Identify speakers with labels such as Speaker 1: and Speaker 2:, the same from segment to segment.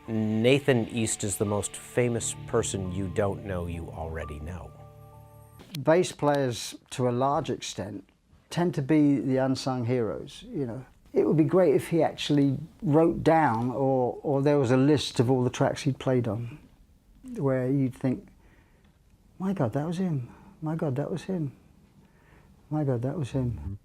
Speaker 1: Nathan East is the most famous person you don't know you already know.
Speaker 2: Bass players, to a large extent, tend to be the unsung heroes, you know. It would be great if he actually wrote down or there was a list of all the tracks he'd played on where you'd think, my God, that was him. My God, that was him. My God, that was him.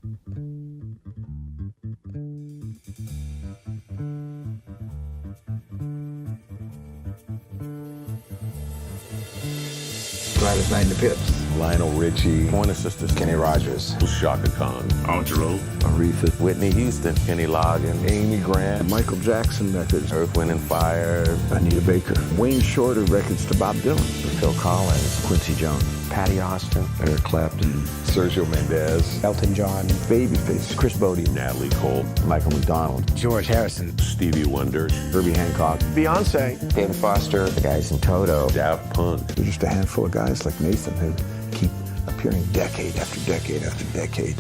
Speaker 3: Gladys Knight and the Pips, Lionel Richie, Pointer Sisters, Kenny Rogers,
Speaker 4: Shaka Khan,
Speaker 5: Al Jarreau,
Speaker 3: Aretha, Whitney Houston, Kenny Loggins, Amy Grant, Michael Jackson records, Earth, Wind and Fire, Anita Baker, Wayne Shorter records to Bob Dylan, Phil Collins, Quincy Jones, Patty Austin, Eric Clapton, Sergio Mendes, Elton John, Babyface, Chris Bodie,
Speaker 4: Natalie Cole,
Speaker 3: Michael McDonald, George Harrison,
Speaker 4: Stevie Wonder,
Speaker 3: Herbie Hancock, Beyonce, David Foster, the guys in Toto,
Speaker 4: Daft Punk.
Speaker 3: There's just a handful of guys like Nathan who keep appearing decade after decade after decade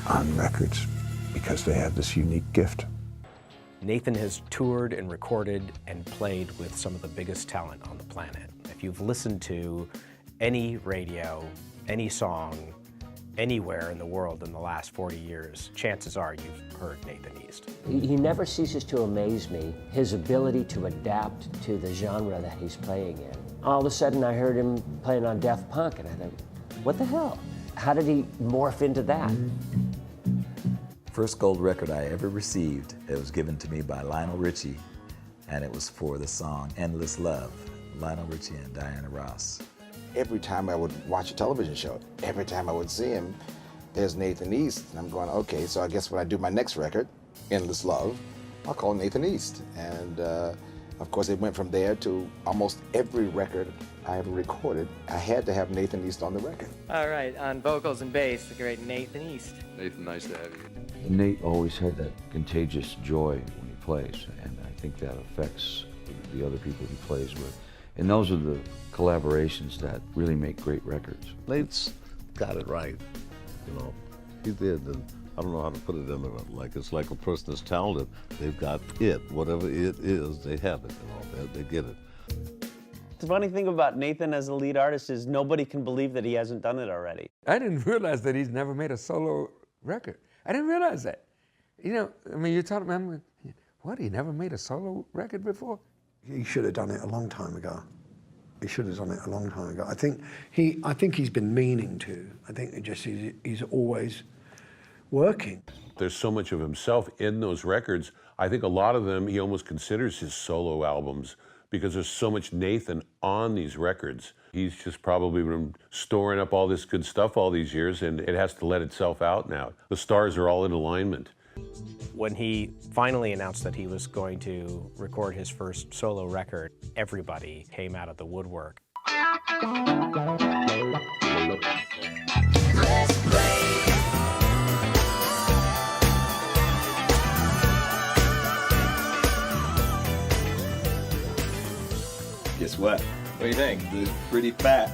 Speaker 3: on records because they have this unique gift.
Speaker 1: Nathan has toured and recorded and played with some of the biggest talent on the planet. If you've listened to any radio, any song, anywhere in the world in the last 40 years, chances are you've heard Nathan East.
Speaker 6: He never ceases to amaze me, his ability to adapt to the genre that he's playing in. All of a sudden I heard him playing on Daft Punk and I thought, what the hell? How did he morph into that?
Speaker 7: First gold record I ever received, it was given to me by Lionel Richie, and it was for the song Endless Love, Lionel Richie and Diana Ross.
Speaker 8: Every time I would watch a television show, every time I would see him, there's Nathan East. And I'm going, okay, so I guess when I do my next record, Endless Love, I'll call Nathan East. And of course, it went from there to almost every record I ever recorded. I had to have Nathan East on the record.
Speaker 9: All right, on vocals and bass, the great Nathan East.
Speaker 4: Nathan, nice to have you.
Speaker 10: Nate always had that contagious joy when he plays, and I think that affects the other people he plays with. And those are the collaborations that really make great records.
Speaker 4: Nate's got it right, you know. He did, and I don't know how to put it in there. Like it's like a person that's talented. They've got it, whatever it is, they have it. You know, they get it.
Speaker 11: The funny thing about Nathan as a lead artist is nobody can believe that he hasn't done it already.
Speaker 12: I didn't realize that he's never made a solo record. I didn't realize that. You know, I mean, you're talking about, what, he never made a solo record before?
Speaker 13: He should have done it a long time ago. He should have done it a long time ago. I think he's been meaning to. I think he's always working.
Speaker 4: There's so much of himself in those records. I think a lot of them he almost considers his solo albums because there's so much Nathan on these records. He's just probably been storing up all this good stuff all these years, and it has to let itself out now. The stars are all in alignment.
Speaker 1: When he finally announced that he was going to record his first solo record, everybody came out of the woodwork.
Speaker 14: Guess what?
Speaker 15: What do you think?
Speaker 14: It's pretty fat.